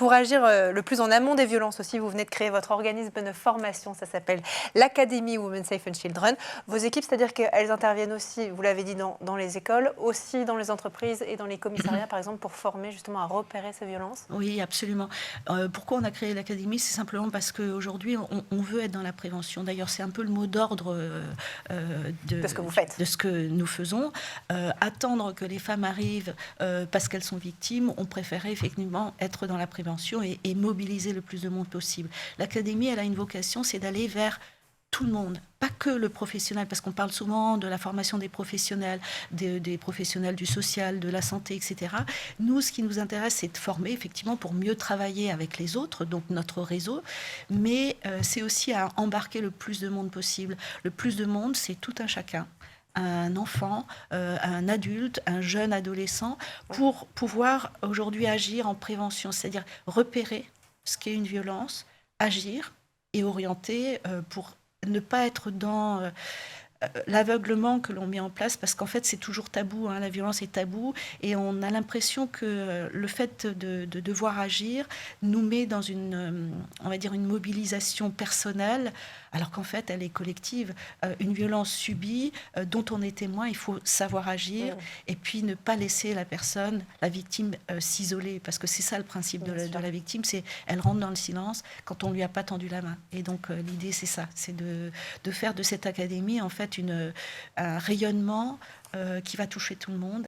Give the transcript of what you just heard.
pour agir le plus en amont des violences aussi, vous venez de créer votre organisme de formation, ça s'appelle l'Académie Women Safe and Children. Vos équipes, c'est-à-dire qu'elles interviennent aussi, vous l'avez dit, dans les écoles, aussi dans les entreprises et dans les commissariats, par exemple, pour former justement à repérer ces violences? Oui, absolument. Pourquoi on a créé l'Académie? C'est simplement parce qu'aujourd'hui, on veut être dans la prévention. D'ailleurs, c'est un peu le mot d'ordre De ce que vous faites. de ce que nous faisons. Attendre que les femmes arrivent parce qu'elles sont victimes, on préférait effectivement être dans la prévention et mobiliser le plus de monde possible. L'Académie, elle a une vocation, c'est d'aller vers tout le monde, pas que le professionnel, parce qu'on parle souvent de la formation des professionnels, des professionnels du social, de la santé, etc. Nous, ce qui nous intéresse, c'est de former effectivement pour mieux travailler avec les autres, donc notre réseau, mais c'est aussi à embarquer le plus de monde possible. Le plus de monde, c'est tout un chacun, un enfant, un adulte, un jeune adolescent, pour pouvoir aujourd'hui agir en prévention, c'est-à-dire repérer ce qu'est une violence, agir et orienter pour ne pas être dans l'aveuglement que l'on met en place, parce qu'en fait c'est toujours tabou, hein, la violence est tabou, et on a l'impression que le fait de devoir agir nous met dans on va dire une mobilisation personnelle, alors qu'en fait elle est collective. Une violence subie dont on est témoin, il faut savoir agir, et puis ne pas laisser la personne, la victime, s'isoler, parce que c'est ça le principe de la victime, c'est elle rentre dans le silence quand on lui a pas tendu la main. Et donc l'idée c'est ça, c'est de faire de cette académie en fait un rayonnement qui va toucher tout le monde.